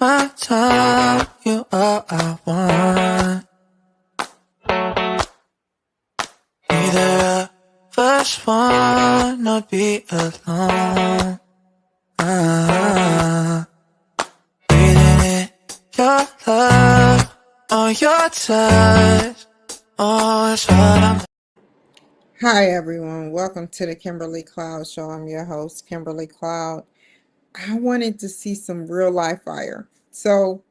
my time, you all I want. Neither of us wanna be alone. Breathing in your love, on your touch, oh, it's what I'm. Hi everyone, welcome to the Kimberly Cloud Show. I'm your host, Kimberly Cloud. I wanted to see some real life fire. So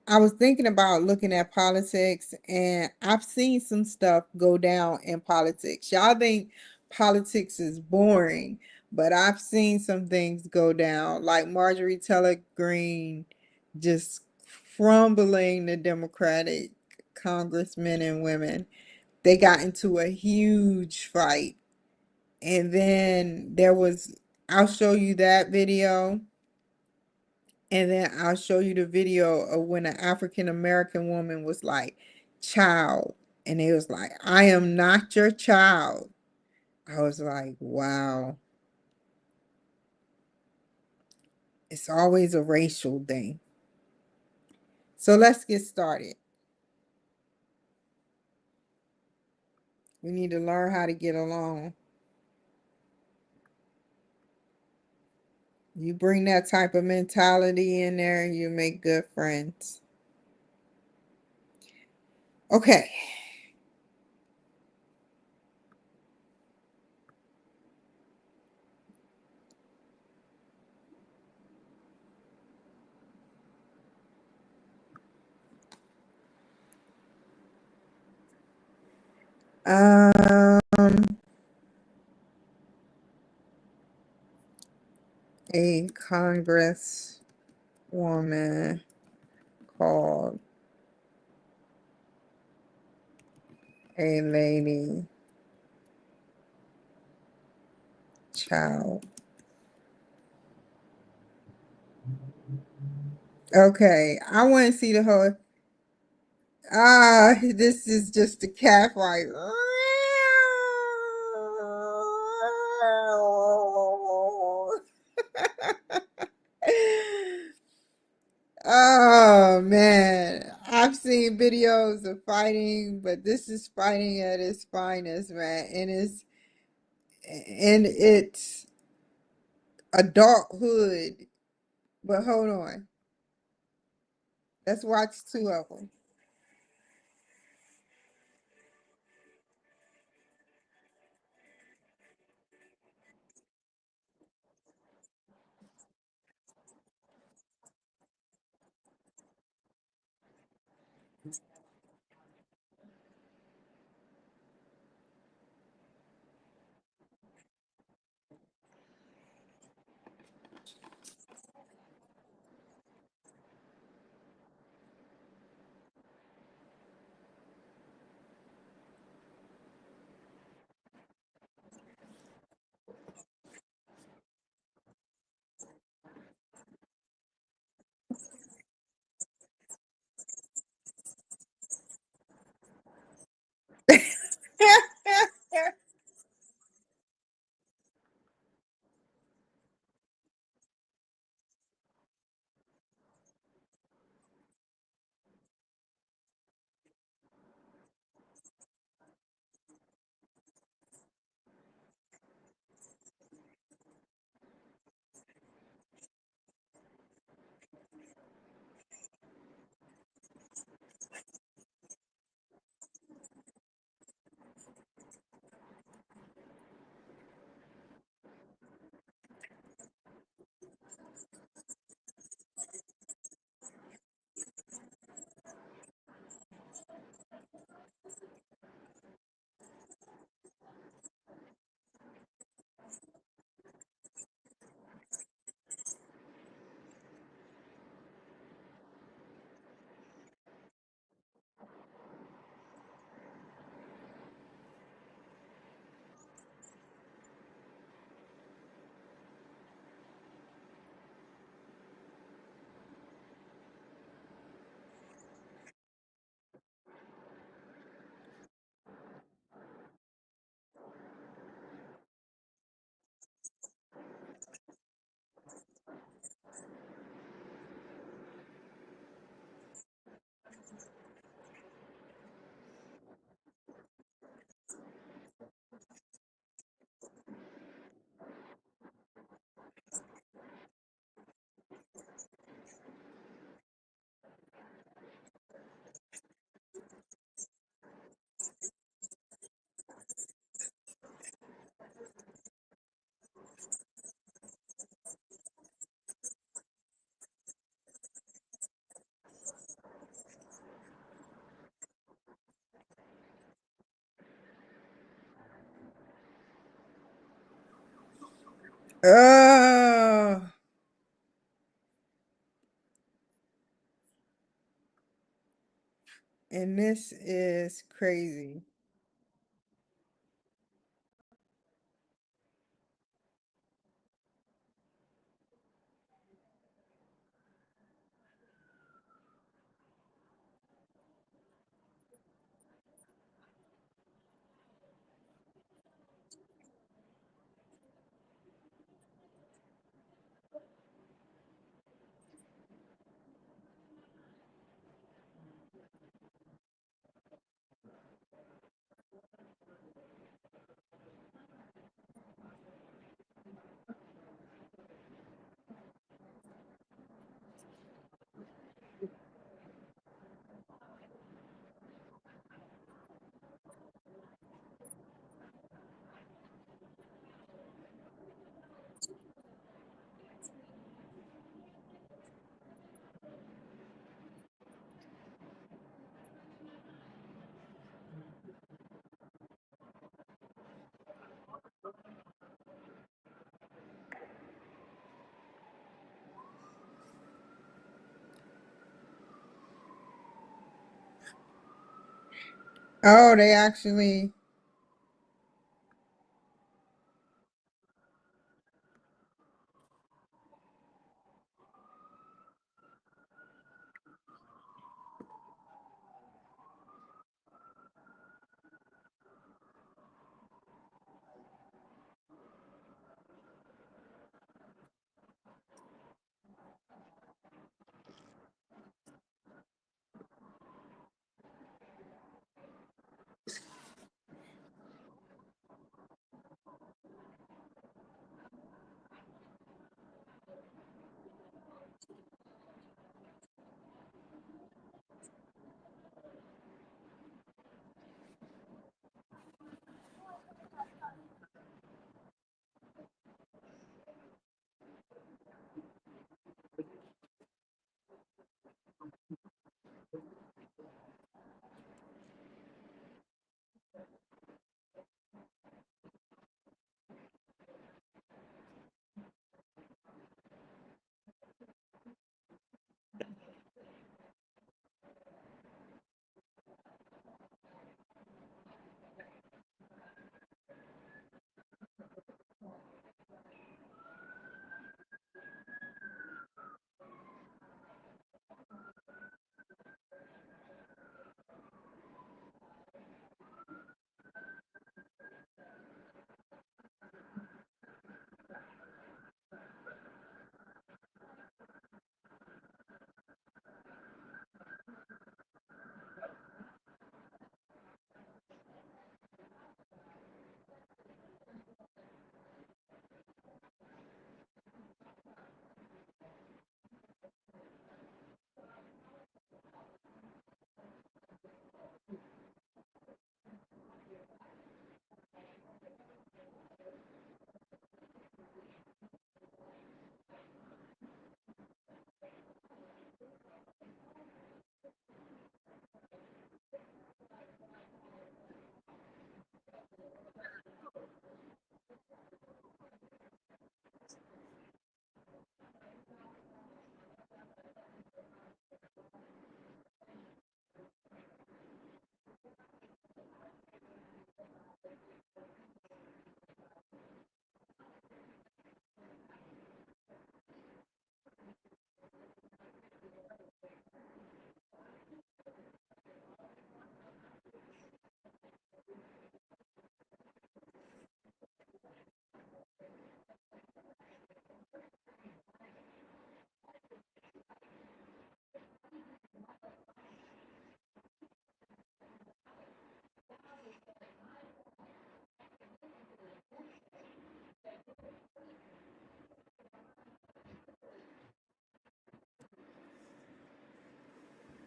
I was thinking about looking at politics, and I've seen some stuff go down in politics. Y'all think politics is boring, but I've seen some things go down, like Marjorie Taylor Greene just crumbling the Democratic congressmen and women. They got into a huge fight. And then I'll show you that video. And then I'll show you the video of when an African American woman was like, child. And it was like, I am not your child. I was like, wow. It's always a racial thing. So let's get started. We need to learn how to get along. You bring that type of mentality in there, you make good friends. Okay. A congresswoman called a lady child. Okay, I want to see the whole. This is just a cat fight. Oh man, I've seen videos of fighting, but this is fighting at its finest, man. And it's adulthood. But hold on, let's watch two of them. Oh, and this is crazy. Oh, they actually.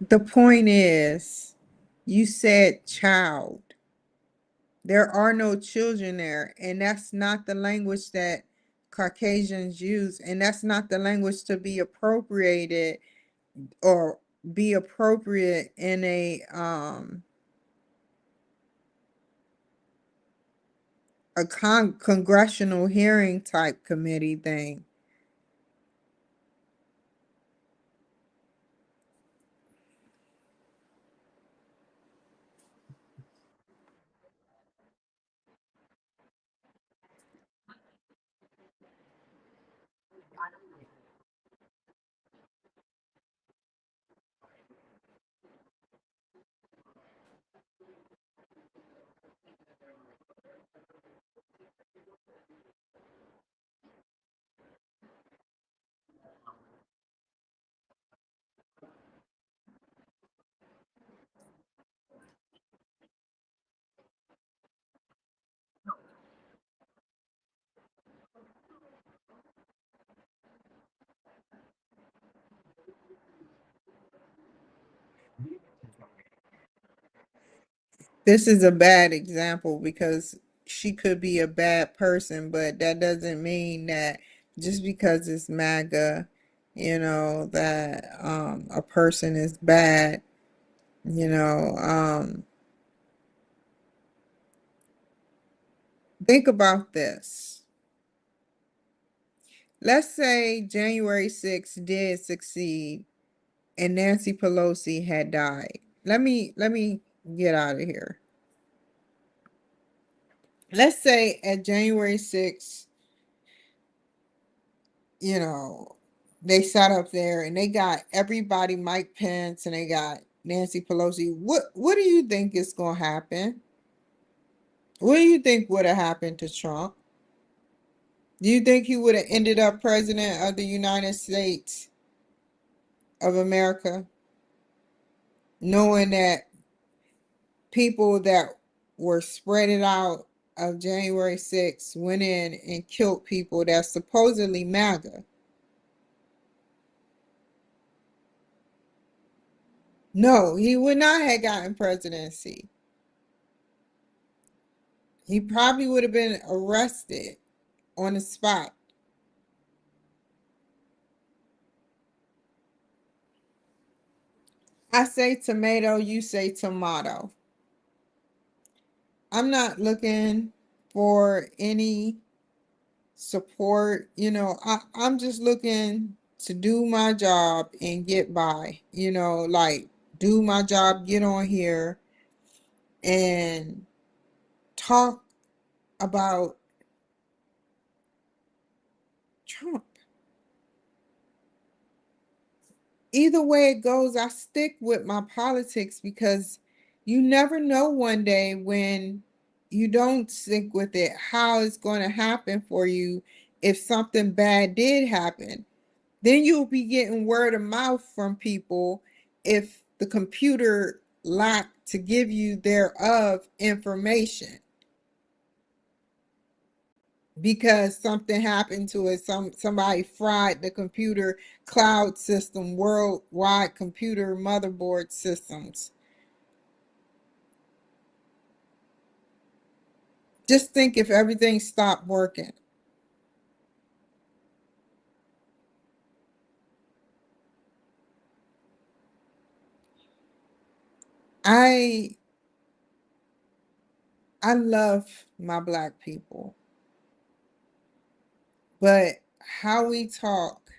The point is, you said child. There are no children there, and that's not the language that Caucasians use, and that's not the language to be appropriated or be appropriate in a congressional hearing type committee thing. This is a bad example because she could be a bad person, but that doesn't mean that just because it's MAGA, that a person is bad. You know, think about this. Let's say January 6th did succeed and Nancy Pelosi had died. Let me get out of here. Let's say at January 6th, you know, they sat up there and they got everybody, Mike Pence, and they got Nancy Pelosi. What do you think is gonna happen? What do you think would have happened to Trump? Do you think he would have ended up president of the United States of America, knowing that people that were spread it out of January 6th went in and killed people that's supposedly MAGA? No, he would not have gotten presidency. He probably would have been arrested on the spot. I say tomato, you say tomato. I'm not looking for any support. I'm just looking to do my job and get by, like do my job, get on here and talk about Trump. Either way it goes, I stick with my politics because you never know one day when you don't stick with it, how it's going to happen for you if something bad did happen. Then you'll be getting word of mouth from people if the computer lacked to give you thereof information because something happened to it. Somebody fried the computer cloud system, worldwide computer motherboard systems. Just think if everything stopped working. I I love my black people, but how we talk,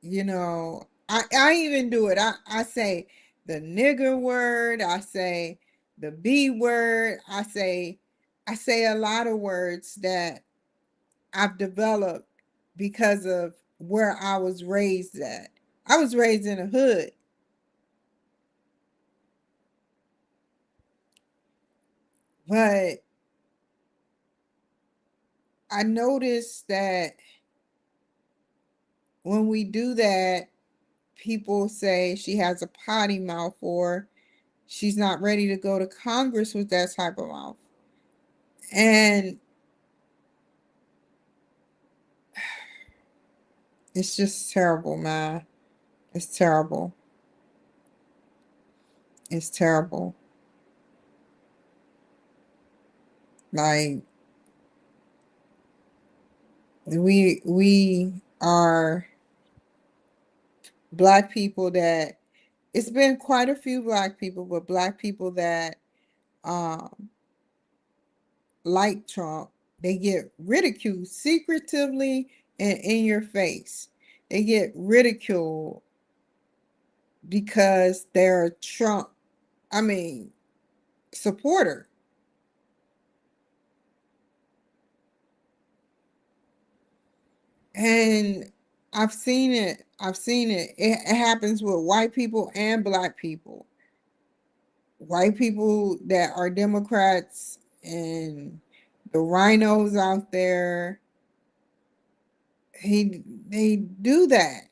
I even do it. I say the nigger word, I say the B word, I say a lot of words that I've developed because of where I was raised at. I was raised in a hood, but I noticed that when we do that, people say she has a potty mouth or she's not ready to go to Congress with that type of mouth. And it's just terrible, man. It's terrible. It's terrible. Like we are black people that it's been quite a few black people, but black people that um like Trump, they get ridiculed secretively and in your face. They get ridiculed because they're a Trump, I mean, supporter. And I've seen it. I've seen it. It happens with white people and black people. White people that are Democrats and the rhinos out there, they do that.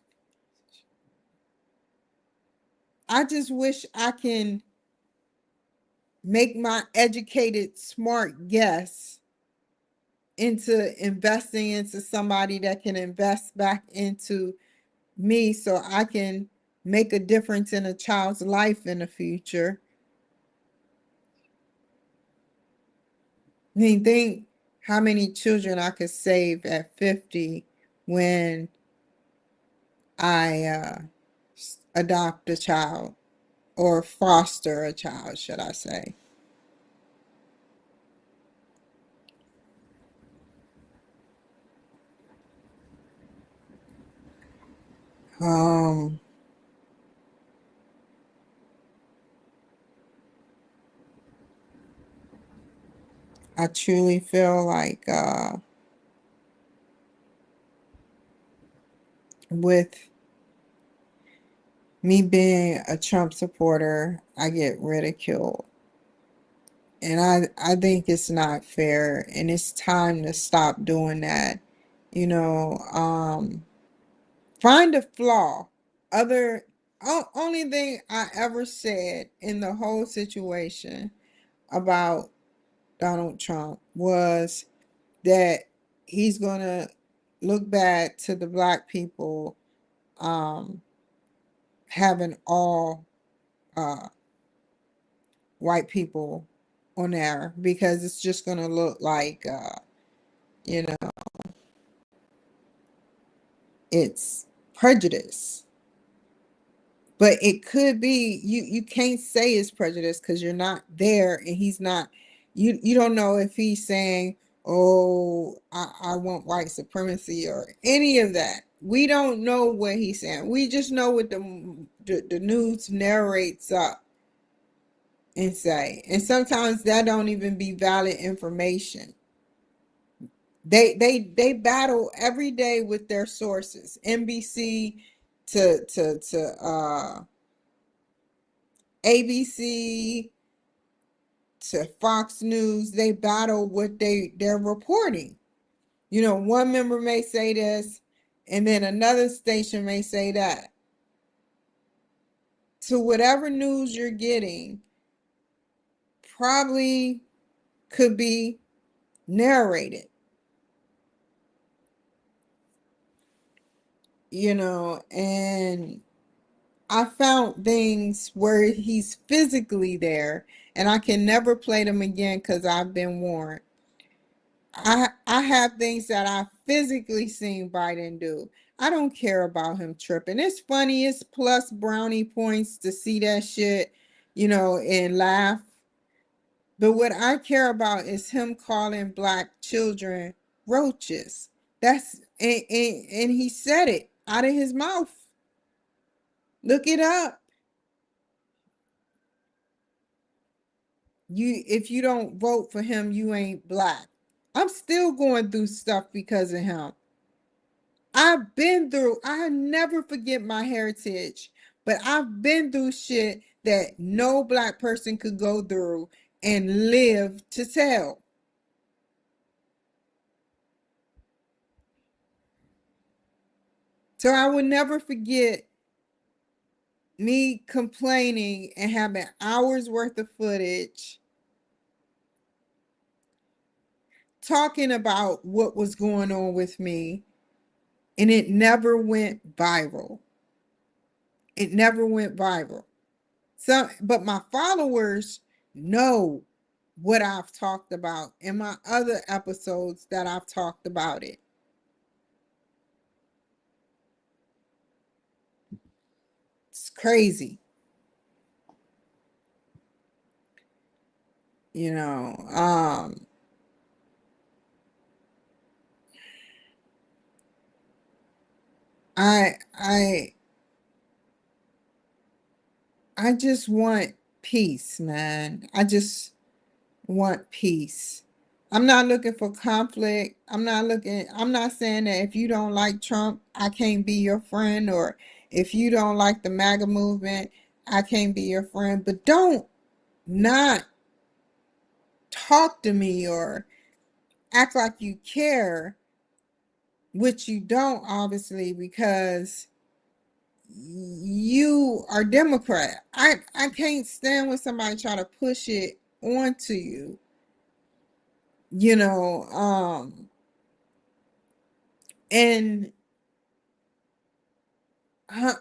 I just wish I can make my educated, smart guess into investing into somebody that can invest back into me so I can make a difference in a child's life in the future. I mean, think how many children I could save at 50 when I adopt a child or foster a child, should I say. Um, I truly feel like with me being a Trump supporter, I get ridiculed. And I think it's not fair and it's time to stop doing that. You know, find a flaw. Only thing I ever said in the whole situation about Donald Trump was that he's gonna look bad to the black people um having all uh white people on there because it's just gonna look like you know it's prejudice. But it could be you can't say it's prejudice because you're not there and he's not you don't know if he's saying, oh, I want white supremacy or any of that. We don't know what he's saying. We just know what the news narrates up and say. And sometimes that don't even be valid information. They battle every day with their sources. NBC to ABC to Fox News, they battle what they're reporting. You know, one member may say this, and then another station may say that. So whatever news you're getting probably could be narrated, and I found things where he's physically there, and I can never play them again because I've been warned. I have things that I physically seen Biden do. I don't care about him tripping. It's funny, it's plus brownie points to see that shit, and laugh. But what I care about is him calling black children roaches. And he said it out of his mouth. Look it up. If you don't vote for him, you ain't black. I'm still going through stuff because of him. I never forget my heritage, but I've been through shit that no black person could go through and live to tell. So I will never forget me complaining and having hours worth of footage talking about what was going on with me, and it never went viral. It never went viral. But my followers know what I've talked about in my other episodes that I've talked about it. It's crazy, you know. I I I just want peace, man. I just want peace. I'm not looking for conflict. I'm not saying that if you don't like Trump, I can't be your friend, or if you don't like the MAGA movement, I can't be your friend. But don't not talk to me or act like you care, which you don't, obviously, because you are Democrat. I can't stand when somebody try to push it onto you, you know, and I,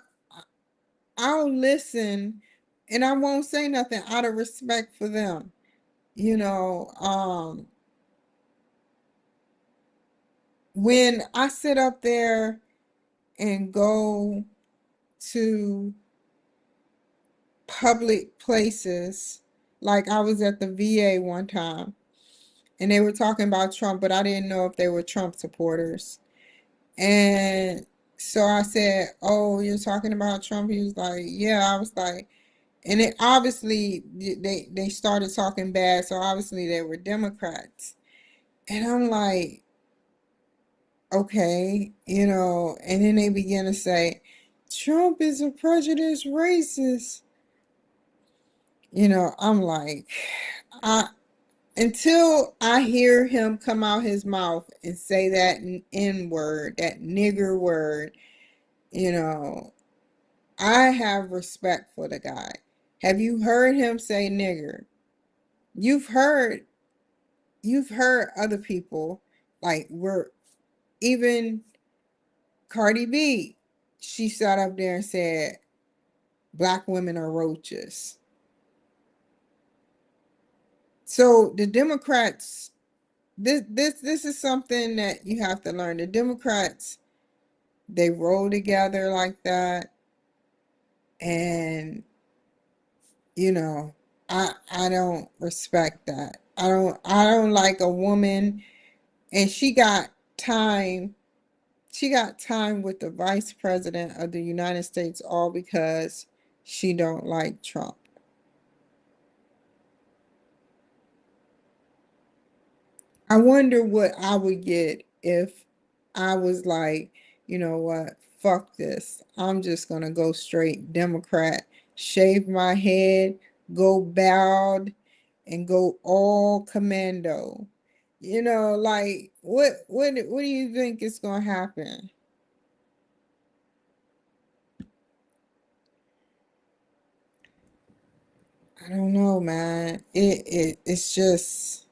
I'll listen and I won't say nothing out of respect for them. You know, when I sit up there and go to public places, like I was at the VA one time and they were talking about Trump, but I didn't know if they were Trump supporters. And so I said, "Oh, you're talking about Trump?" He was like, "Yeah." I was like, and it obviously they started talking bad, so obviously they were Democrats. And I'm like, okay, you know, and then they begin to say, Trump is a prejudiced racist. You know, I'm like, I until I hear him come out his mouth and say that N word, that nigger word, you know, I have respect for the guy. Have you heard him say nigger? You've heard you've heard other people like were even Cardi B. She sat up there and said black women are roaches. So the Democrats, this is something that you have to learn. The Democrats, they roll together like that, and you know, I don't respect that. I don't like a woman, and time she got time with the vice president of the United States, all because she don't like Trump. I wonder what I would get if I was like, you know what, fuck this. I'm just gonna go straight Democrat, shave my head, go bowed, and go all commando. You know, like what do you think is gonna happen? I don't know, man. It's just,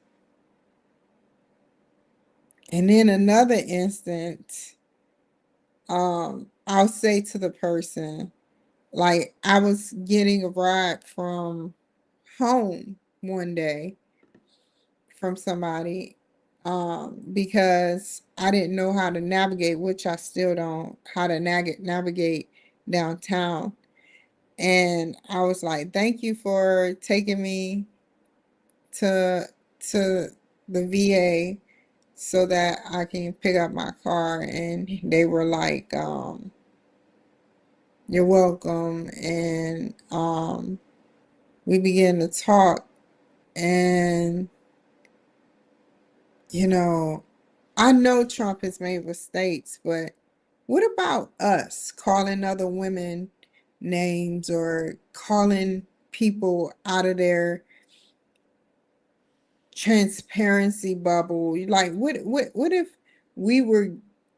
and then another instance, I'll say to the person, like I was getting a ride from home one day from somebody, because I didn't know how to navigate, which I still don't, how to navigate downtown. And I was like, thank you for taking me to to the VA so that I can pick up my car. And they were like, you're welcome. And we began to talk. And, you know, I know Trump has made mistakes, but what about us calling other women names or calling people out of their transparency bubble? Like what if we were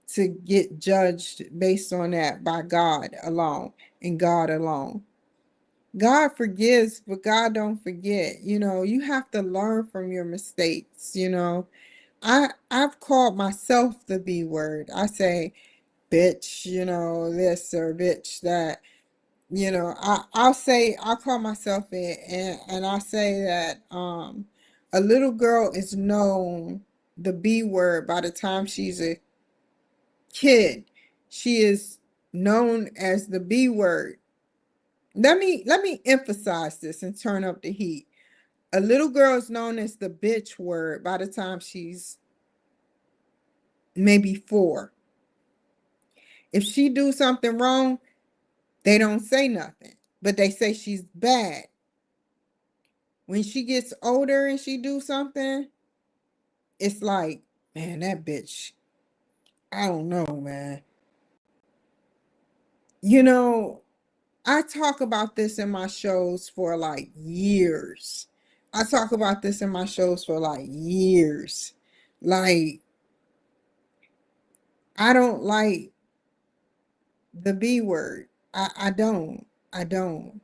to get judged based on that by God alone and God alone? God forgives, but God don't forget. You know, you have to learn from your mistakes, you know. I've called myself the B word. I say bitch, you know, this or bitch that. You know, I'll call myself it, and I say that a little girl is known the B word by the time she's a kid. She is known as the B word. Let me emphasize this and turn up the heat. A little girl is known as the bitch word by the time she's maybe 4. If she do something wrong, they don't say nothing, but they say she's bad. When she gets older and she do something, it's like, man, that bitch, I don't know, man. You know, I talk about this in my shows for like years. I talk about this in my shows for like years. Like, I don't like the B word. I don't. I don't.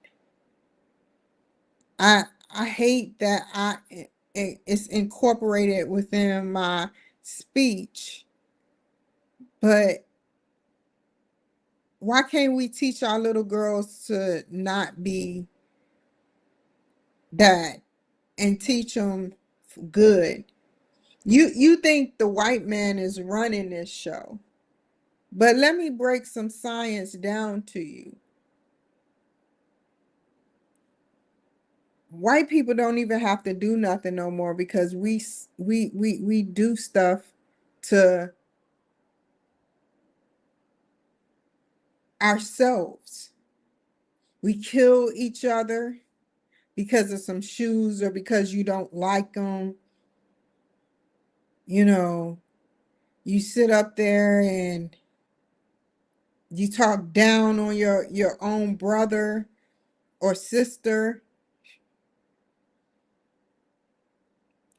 I I hate that it's incorporated within my speech, but why can't we teach our little girls to not be that and teach them good? You think the white man is running this show, but let me break some science down to you. White people don't even have to do nothing no more because we do stuff to ourselves. We kill each other because of some shoes or because you don't like them. You know, you sit up there and you talk down on your own brother or sister.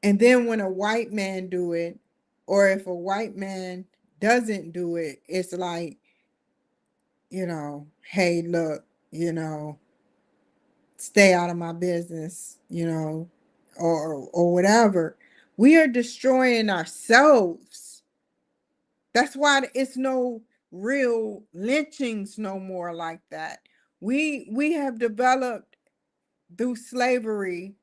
And then when a white man do it, or if a white man doesn't do it, it's like, hey, look, you know, stay out of my business, or whatever. We are destroying ourselves. That's why it's no real lynchings no more like that. We have developed through slavery,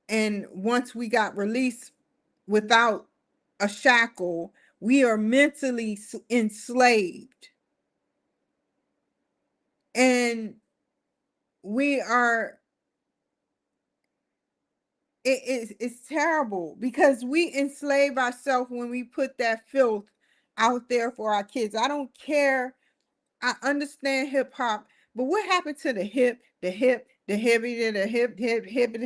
and once we got released without a shackle, we are mentally enslaved. And we are it's terrible because we enslave ourselves when we put that filth out there for our kids. I don't care. I understand hip hop, but what happened to the hippie, to the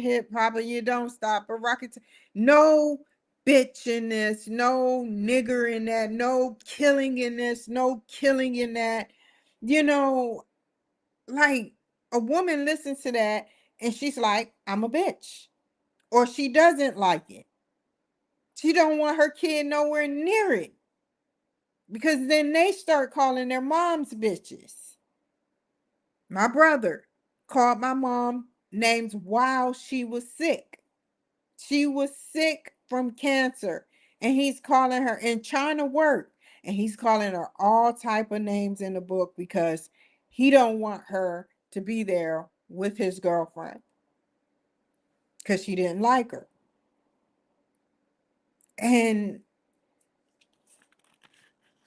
hip hop? You don't stop a rocket. No bitch in this, no nigger in that, no killing in this, no killing in that. You know, like a woman listens to that and she's like, I'm a bitch, or she doesn't like it. She don't want her kid nowhere near it because then they start calling their moms bitches. My brother called my mom names while she was sick. She was sick from cancer, and he's calling her and trying to work, and he's calling her all type of names in the book because he don't want her to be there with his girlfriend because she didn't like her. And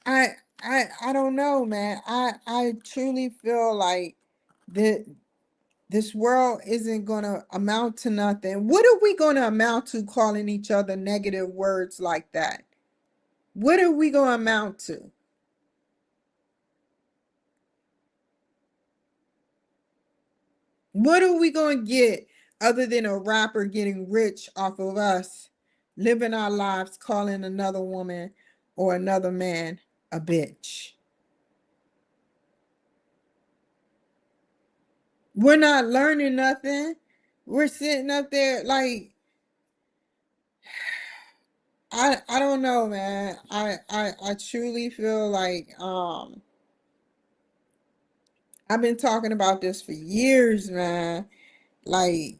I I don't know, man. I truly feel like that this world isn't going to amount to nothing. What are we going to amount to calling each other negative words like that? What are we going to amount to? What are we going to get other than a rapper getting rich off of us living our lives calling another woman or another man a bitch? We're not learning nothing. We're sitting up there like I don't know, man. I truly feel like I've been talking about this for years, man. Like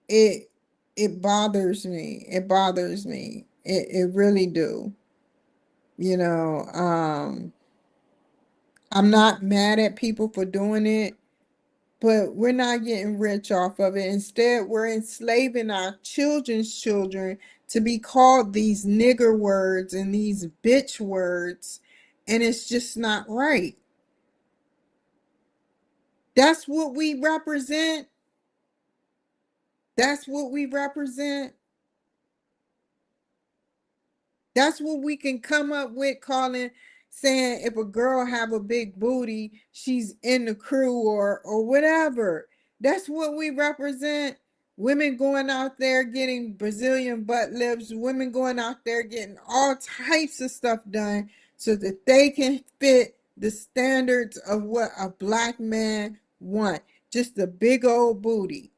it it bothers me. It bothers me. It really do. You know, I'm not mad at people for doing it, but we're not getting rich off of it. Instead, we're enslaving our children's children to be called these nigger words and these bitch words, and it's just not right. That's what we represent. That's what we represent. That's what we can come up with calling saying if a girl have a big booty, she's in the crew or whatever. That's what we represent. Women going out there getting Brazilian butt lifts, women going out there getting all types of stuff done so that they can fit the standards of what a black man want. Just a big old booty.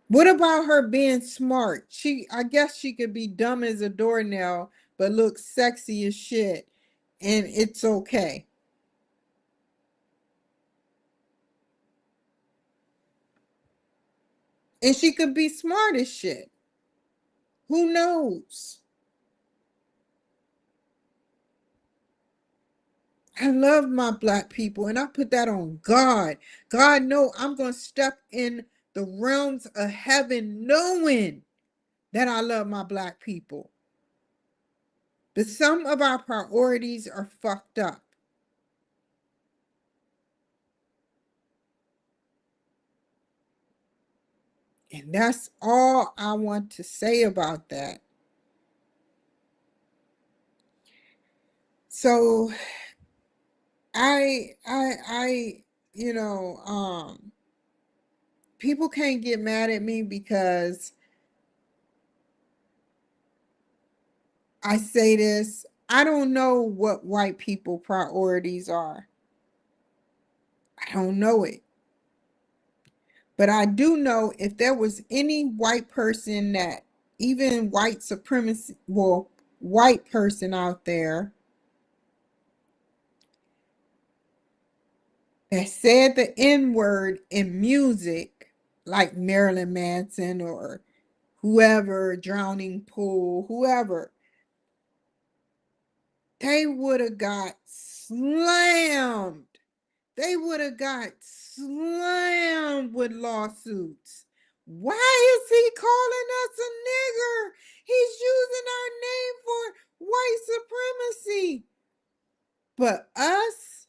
What about her being smart? I guess she could be dumb as a doornail, but look sexy as shit, and it's okay. And she could be smart as shit. Who knows? I love my black people, and I put that on God. God know I'm gonna step in the realms of heaven knowing that I love my black people. But some of our priorities are fucked up. And that's all I want to say about that. So I people can't get mad at me because I say this. I don't know what white people priorities are. I don't know it. But I do know if there was any white person that even white supremacy, well, white person out there that said the N word in music, like Marilyn Manson or whoever, Drowning Pool, whoever, they would have got slammed. They would have got slammed with lawsuits. Why is he calling us a nigger? He's using our name for white supremacy. But us,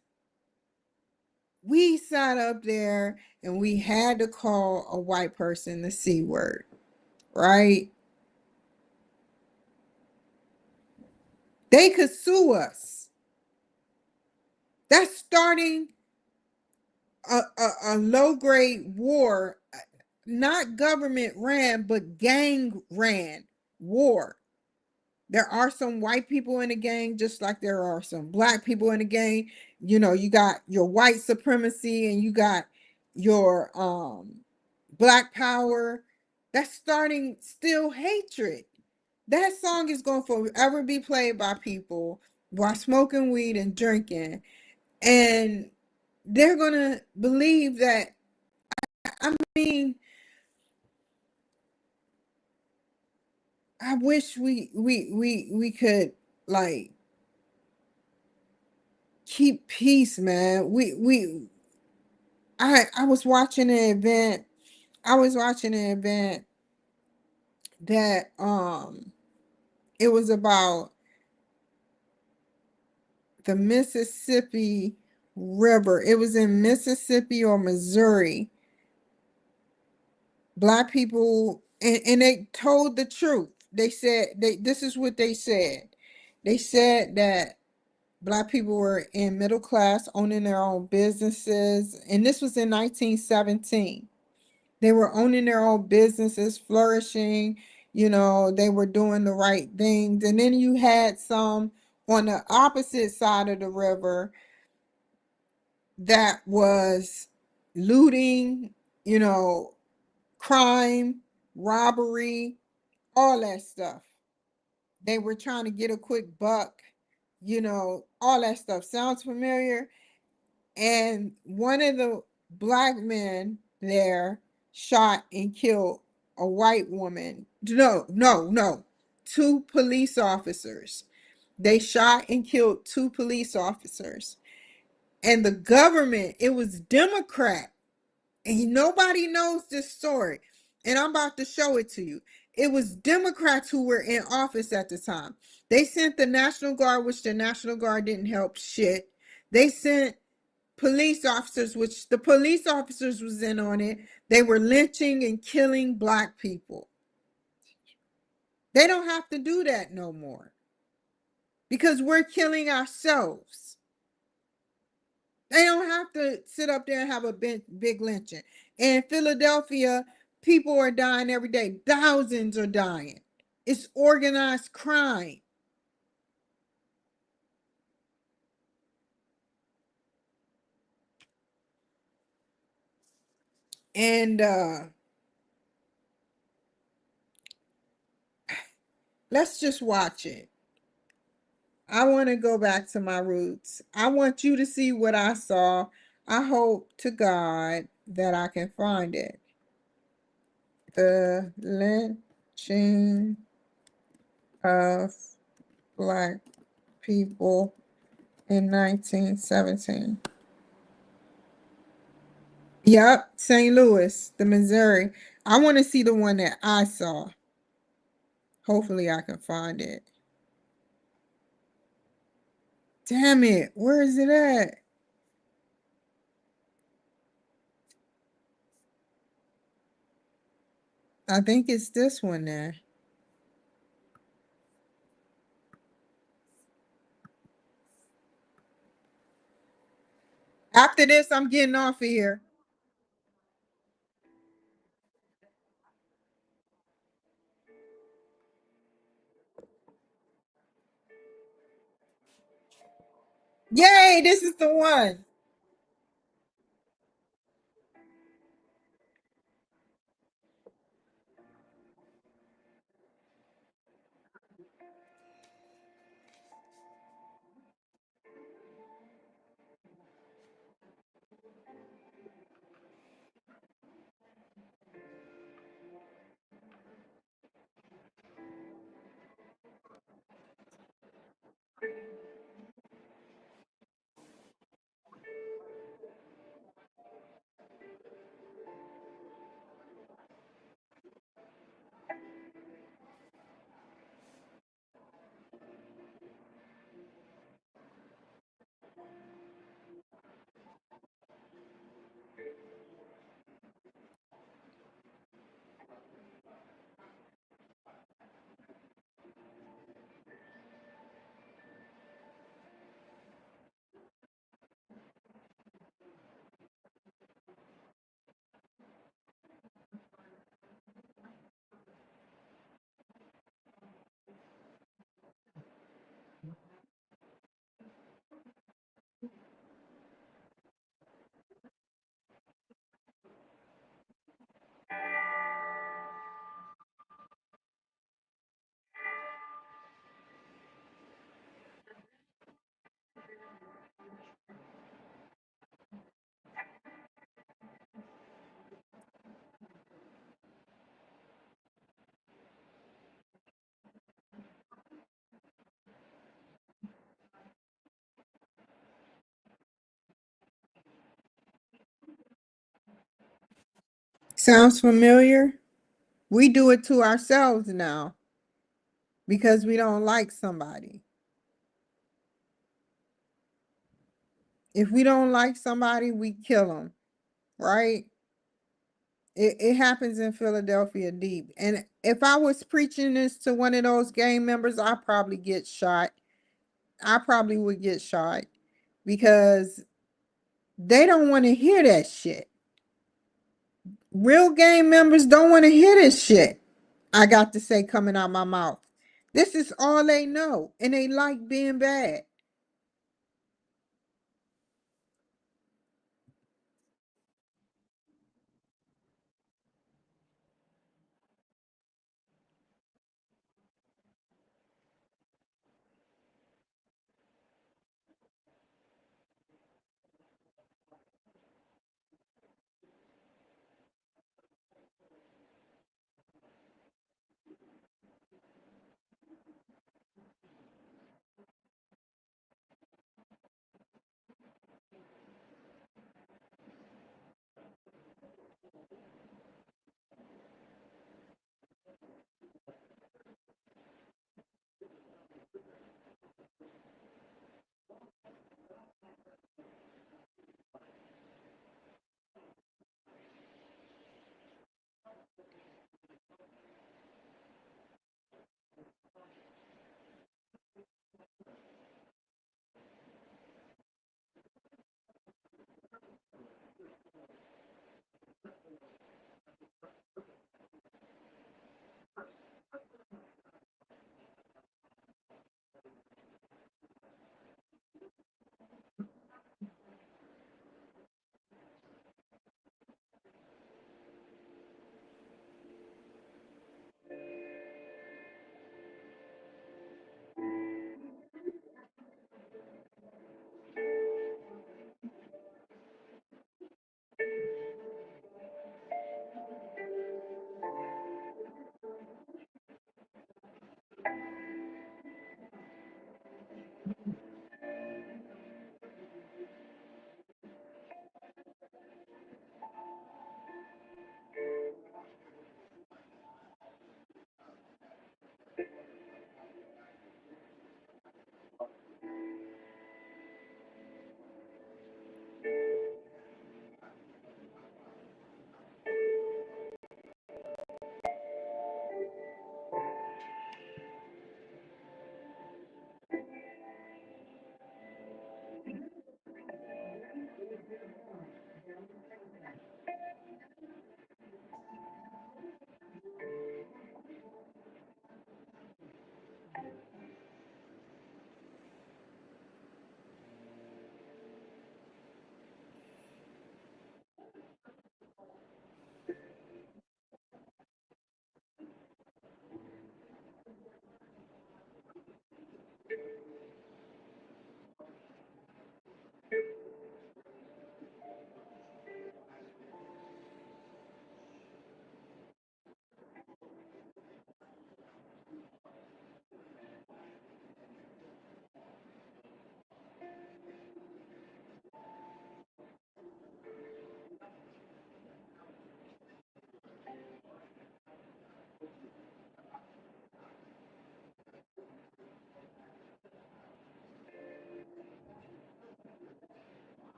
we sat up there and we had to call a white person the C word, right? They could sue us. That's starting a low grade war, not government ran, but gang ran war. There are some white people in the gang, just like there are some black people in the gang. You know, you got your white supremacy and you got your black power. That's starting still hatred. That song is going to forever be played by people while smoking weed and drinking. And they're going to believe that. I mean, I wish we could like keep peace, man. I was watching an event. I was watching an event that it was about the Mississippi River. It was in Mississippi or Missouri. Black people and they told the truth. They said this is what they said. They said that Black people were in middle class, owning their own businesses, and this was in 1917. They were owning their own businesses, flourishing, you know, they were doing the right things. And then you had some on the opposite side of the river that was looting, you know, crime, robbery, all that stuff. They were trying to get a quick buck, you know, all that stuff. Sounds familiar? And one of the black men there shot and killed a white woman. No, no, no. Two police officers. They shot and killed two police officers. And the government, it was Democrat. And nobody knows this story. And I'm about to show it to you. It was Democrats who were in office at the time. They sent the National Guard, which the National Guard didn't help shit. They sent police officers, which the police officers was in on it, they were lynching and killing black people. They don't have to do that no more because we're killing ourselves. They don't have to sit up there and have a big lynching. In Philadelphia, people are dying every day. Thousands are dying. It's organized crime. And let's just watch it. I want to go back to my roots. I want you to see what I saw. I hope to God that I can find it. The lynching of black people in 1917. Yep, St. Louis, the Missouri. I want to see the one that I saw. Hopefully I can find it. Damn it, where is it at? I think it's this one there. After this, I'm getting off of here. Yay, this is the one. Sounds familiar? We do it to ourselves now because we don't like somebody. If we don't like somebody, we kill them, right? It happens in Philadelphia deep. And if I was preaching this to one of those gang members, I'd probably get shot. I probably would get shot because they don't want to hear that shit. Real gang members don't want to hear this shit. I got to say coming out my mouth. This is all they know, and they like being bad.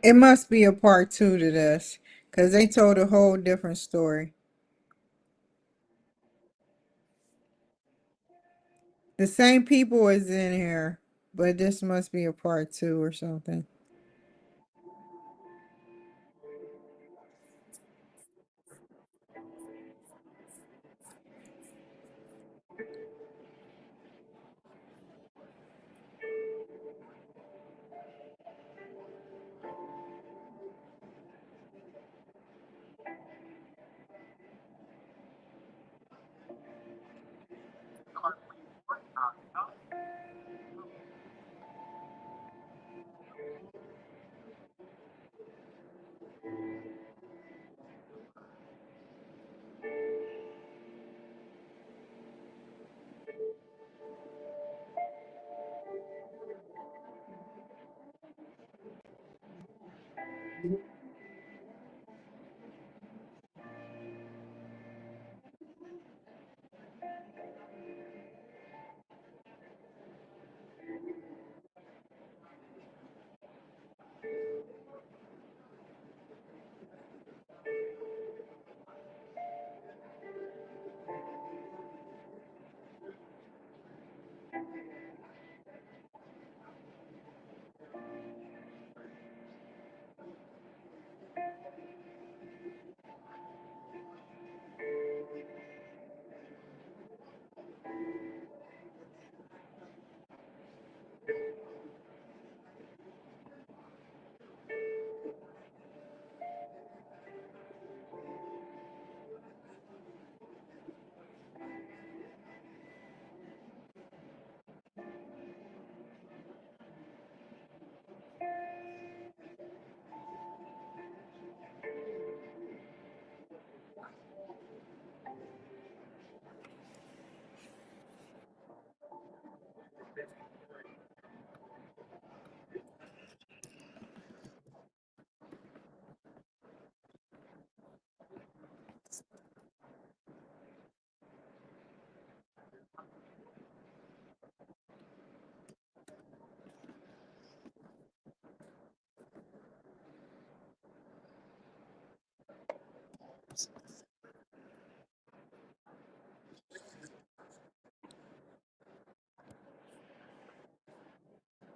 It must be a part two to this because they told a whole different story. The same people is in here, but this must be a part two or something.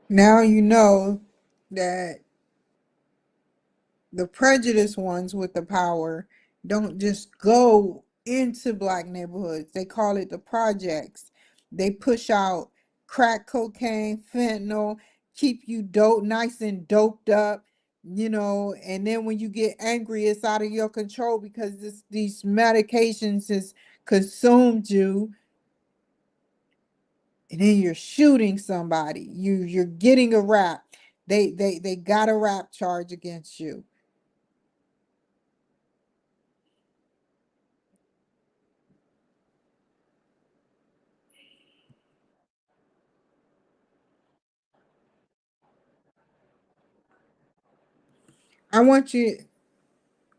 Now you know that the prejudiced ones with the power don't just go into black neighborhoods. They call it the projects. They push out crack cocaine, fentanyl, keep you dope nice and doped up, and then when you get angry, it's out of your control because these medications has consumed you, and then you're shooting somebody. You're getting a rap. They got a rap charge against you. I want you to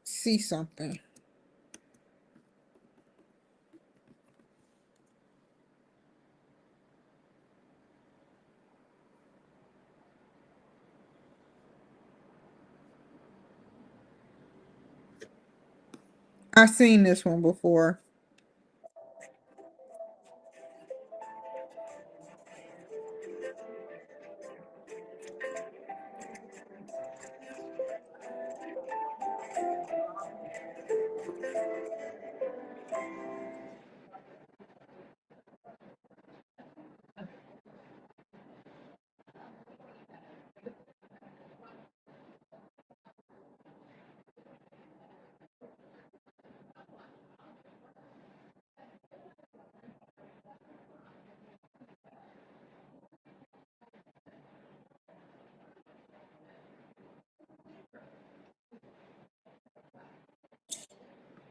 see something. I've seen this one before.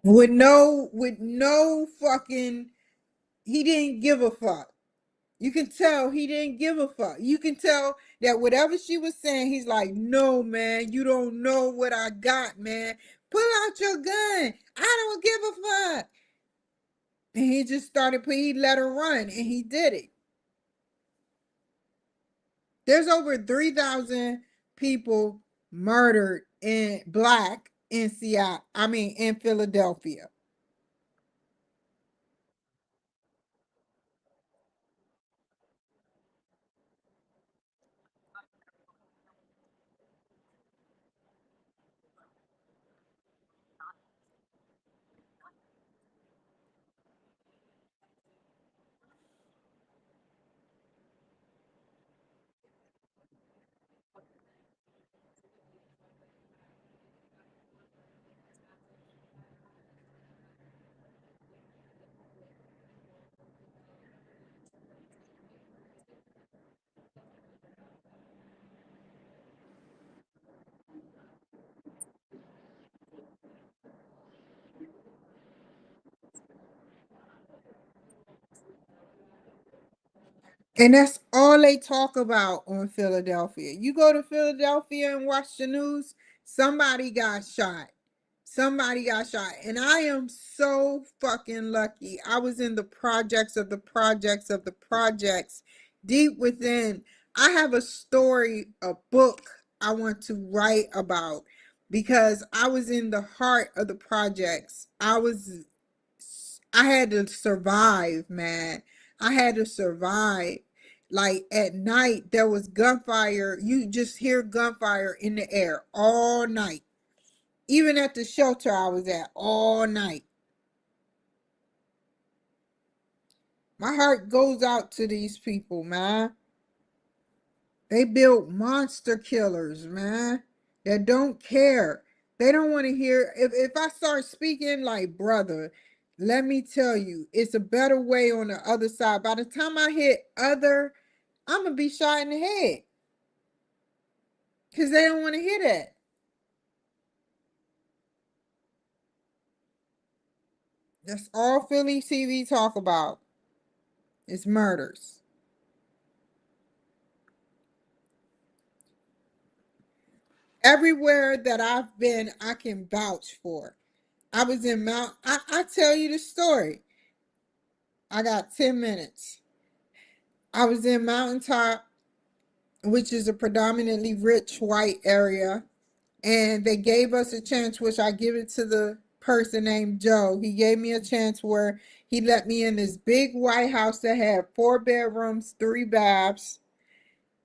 With no fucking, he didn't give a fuck. You can tell he didn't give a fuck. You can tell that whatever she was saying, he's like, no, man, you don't know what I got, man. Pull out your gun. I don't give a fuck. And he just he let her run and he did it. There's over 3,000 people murdered in black in Seattle. I mean, in Philadelphia. And that's all they talk about on Philadelphia. You go to Philadelphia and watch the news, somebody got shot. Somebody got shot. And I am so fucking lucky. I was in the projects of the projects of the projects deep within. I have a story, a book I want to write about because I was in the heart of the projects. I had to survive, man. I had to survive. Like at night, there was gunfire. You just hear gunfire in the air all night. Even at the shelter I was at, all night. My heart goes out to these people, man. They built monster killers, man, that don't care. They don't want to hear. If I start speaking like brother, let me tell you, it's a better way on the other side. By the time I hit other, I'm gonna be shot in the head because they don't want to hear that. That's all Philly TV talk about. It's murders. Everywhere that I've been, I can vouch for. I was in I tell you the story. I got 10 minutes. I was in Mountaintop, which is a predominantly rich white area, and they gave us a chance, which I give it to the person named Joe. He gave me a chance where he let me in this big white house that had 4 bedrooms, 3 baths,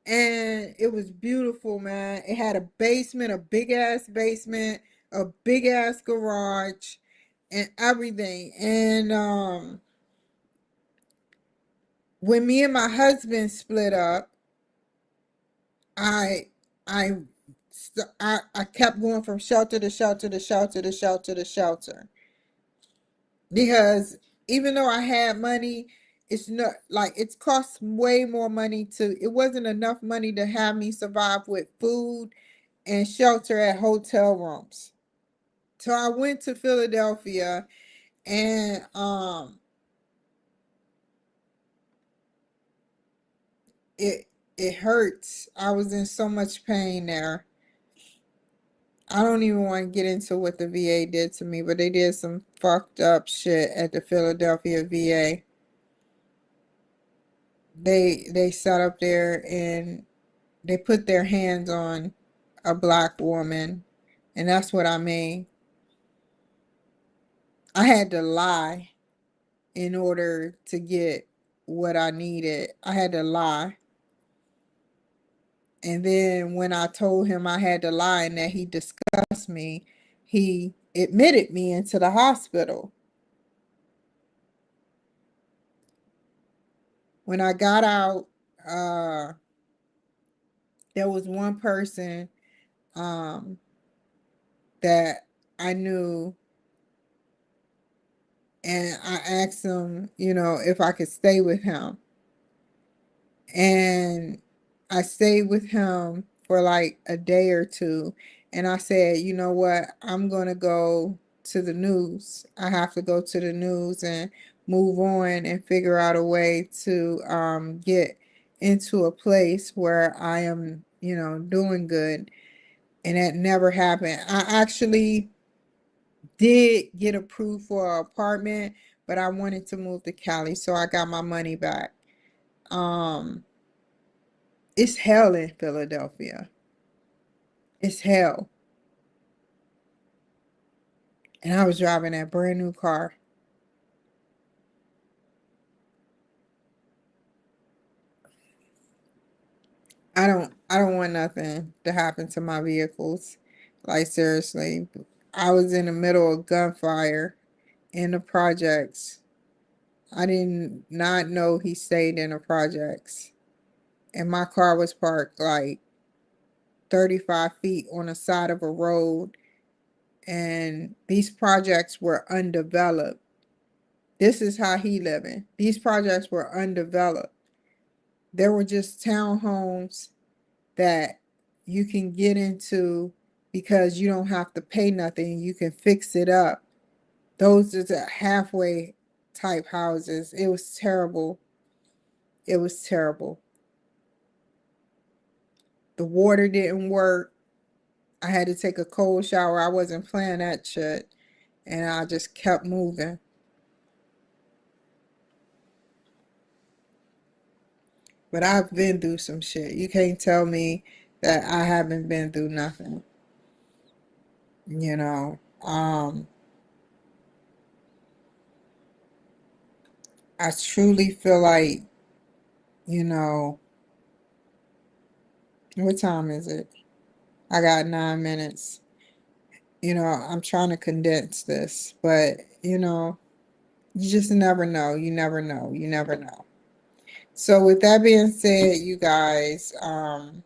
and it was beautiful, man. It had a basement, a big ass basement, a big ass garage, and everything. And when me and my husband split up, I I I kept going from shelter to shelter to shelter to shelter to shelter because even though I had money, it's not like it's cost way more money to. It wasn't enough money to have me survive with food and shelter at hotel rooms. So I went to Philadelphia and it it hurts. I was in so much pain there. I don't even want to get into what the VA did to me, but they did some fucked up shit at the Philadelphia VA. They sat up there and they put their hands on a black woman, and that's what I mean. I had to lie in order to get what I needed. I had to lie. And then when I told him I had to lie and that he discussed me, he admitted me into the hospital. When I got out, uh, there was one person um, that I knew, and I asked him, if I could stay with him. And I stayed with him for like a day or two. And I said, you know what? I'm going to go to the news. I have to go to the news and move on and figure out a way to get into a place where I am, doing good. And that never happened. I actually did get approved for an apartment, but I wanted to move to Cali, so I got my money back. Um, it's hell in Philadelphia. It's hell. And I was driving that brand new car. I don't want nothing to happen to my vehicles. Like seriously. I was in the middle of gunfire in the projects. I did not know he stayed in the projects. And my car was parked like 35 feet on the side of a road. And these projects were undeveloped. This is how he living. These projects were undeveloped. There were just townhomes that you can get into because you don't have to pay nothing. You can fix it up. Those are the halfway type houses. It was terrible. It was terrible. The water didn't work. I had to take a cold shower. I wasn't playing that shit. And I just kept moving. But I've been through some shit. You can't tell me that I haven't been through nothing. You know, I truly feel like, you know, what time is it? I got 9 minutes. I'm trying to condense this, but you just never know. You never know. You never know. So with that being said, you guys, I'm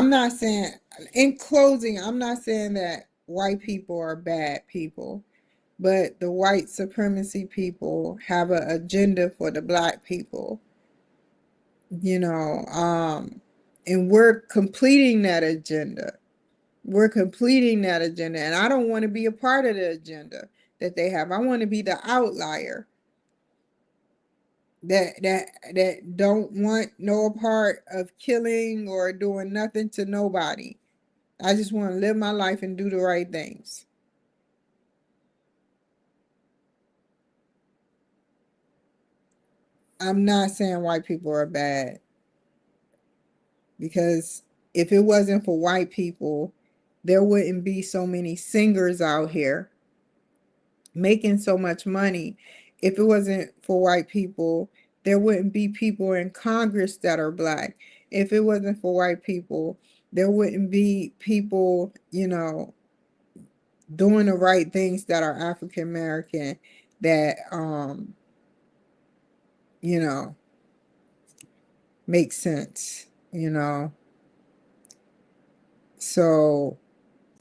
not saying, in closing, I'm not saying that white people are bad people, but the white supremacy people have an agenda for the black people, you know, and we're completing that agenda. We're completing that agenda, and I don't want to be a part of the agenda that they have. I want to be the outlier that don't want no part of killing or doing nothing to nobody. I just want to live my life and do the right things. I'm not saying white people are bad, because if it wasn't for white people, there wouldn't be so many singers out here making so much money. If it wasn't for white people, there wouldn't be people in Congress that are black. If it wasn't for white people, there wouldn't be people, doing the right things that are African American, that you know, make sense, So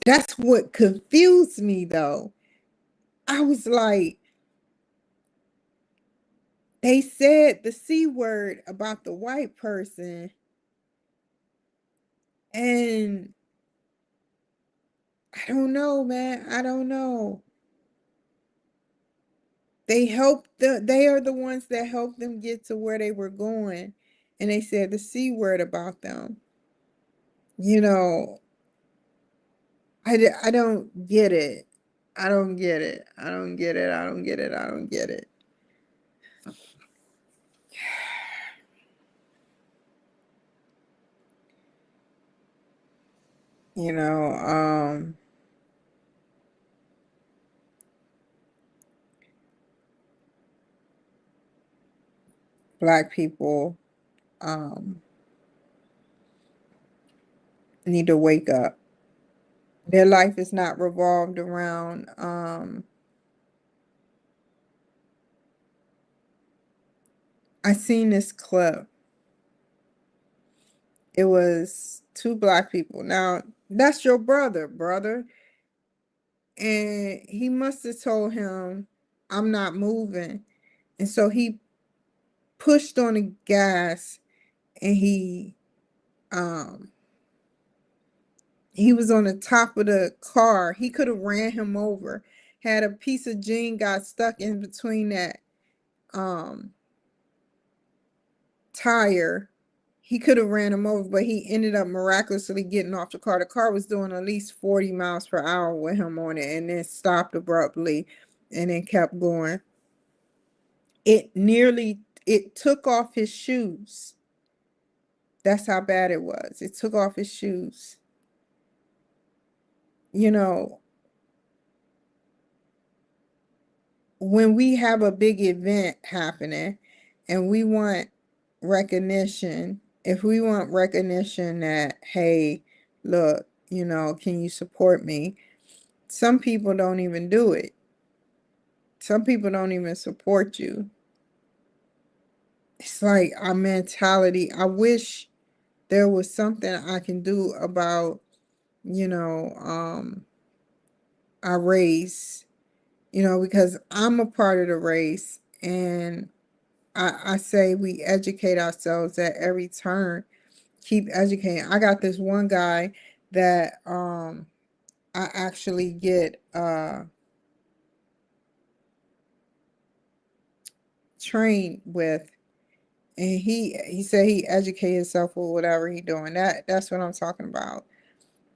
that's what confused me though. I was like, they said the C word about the white person, and I don't know, man. I don't know. They are the ones that helped them get to where they were going. And they said the C word about them. You know, I don't get it. I don't get it. I don't get it. I don't get it. I don't get it. You know, black people um need to wake up. Their life is not revolved around I seen this clip. It was two black people. Now, that's your brother. And he must have told him, I'm not moving. And so he pushed on the gas, and um he was on the top of the car. He could have ran him over. Had a piece of jean got stuck in between that um tire, he could have ran him over, but he ended up miraculously getting off the car. The car was doing at least 40 miles per hour with him on it, and then stopped abruptly and then kept going. It took off his shoes. That's how bad it was. It took off his shoes. You know, when we have a big event happening and we want recognition, if we want recognition that, hey, look, can you support me? Some people don't even do it. Some people don't even support you. It's like our mentality. I wish there was something I can do about, you know, um, our race, because I'm a part of the race, and I say we educate ourselves at every turn. Keep educating. I got this one guy that I actually get trained with, and he said he educate himself or whatever he doing. That's what I'm talking about.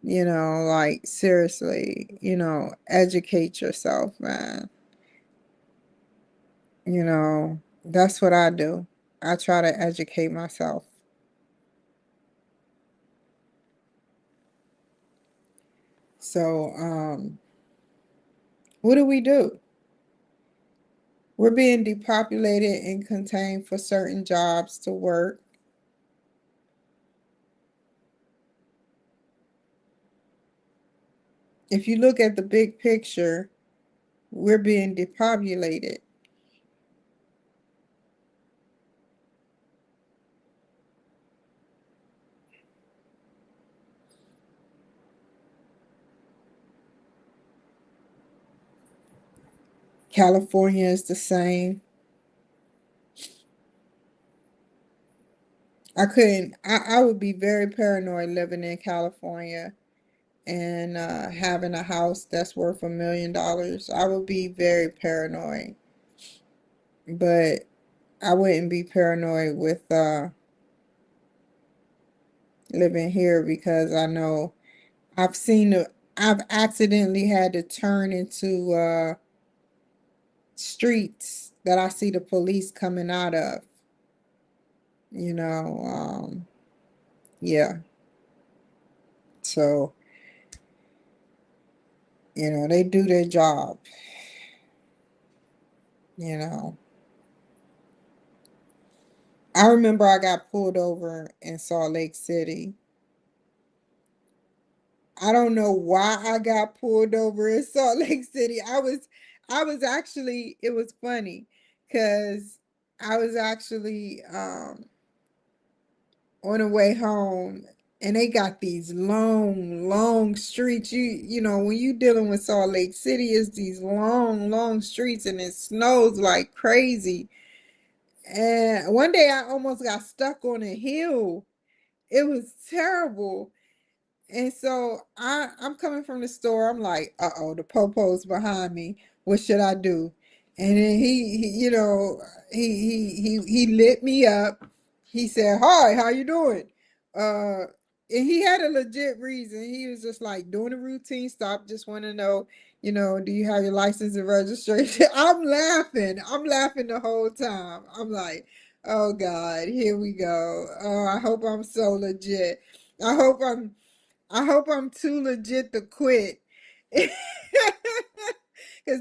Like seriously, educate yourself, man. That's what I do. I try to educate myself. So, what do we do? We're being depopulated and contained for certain jobs to work. If you look at the big picture, we're being depopulated. California is the same. I would be very paranoid living in California and having a house that's worth $1 million. I would be very paranoid, but I wouldn't be paranoid with living here because I know I've accidentally had to turn into streets that I see the police coming out of. You know, yeah. So, they do their job, you know. I remember I got pulled over in Salt Lake City. I don't know why I got pulled over in Salt Lake City. I was actually, it was funny because I was actually on the way home, and they got these long, long streets. When you dealing with Salt Lake City, it's these long, long streets, and it snows like crazy. And one day I almost got stuck on a hill. It was terrible. And so I'm coming from the store. I'm like, uh-oh, the popo's behind me. What should I do? And then he lit me up. He said, "Hi, how you doing?" Uh, and he had a legit reason. He was just like doing a routine stop. Just want to know, do you have your license and registration? I'm laughing. I'm laughing the whole time. I'm like, oh God, here we go. Oh, I hope I'm so legit. I hope I'm I hope I'm too legit to quit. Because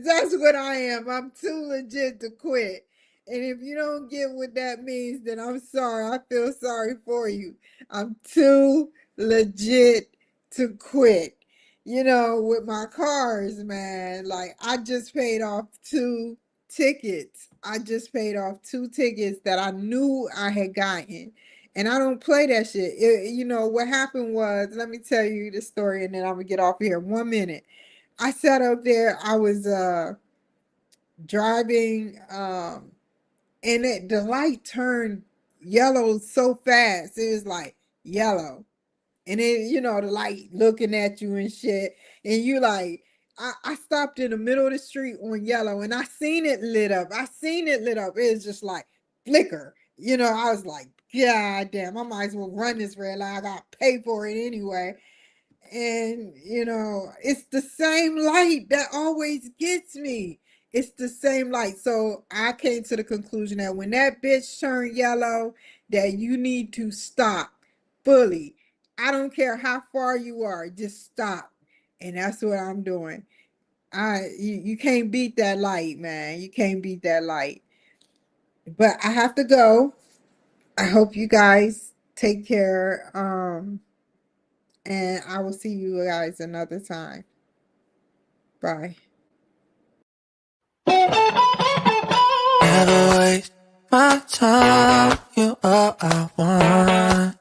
that's what I am. I'm too legit to quit. And if you don't get what that means, then I'm sorry. I feel sorry for you. I'm too legit to quit. With my cars, man, like I just paid off two tickets. I just paid off two tickets that I knew I had gotten. And I don't play that shit. What happened was, let me tell you the story and then I'm gonna get off here. 1 minute. I sat up there, I was driving, and the light turned yellow so fast. It was like yellow. And then, the light looking at you and shit. And you like, I stopped in the middle of the street on yellow and I seen it lit up. I seen it lit up. It was just like flicker. I was like, God damn, I might as well run this red light. I got to pay for it anyway. And, it's the same light that always gets me. It's the same light. So I came to the conclusion that when that bitch turned yellow, that you need to stop fully. I don't care how far you are, just stop. And that's what I'm doing. You can't beat that light, man. You can't beat that light. But I have to go. I hope you guys take care. And I will see you guys another time. Bye. Never waste my time. You all I want.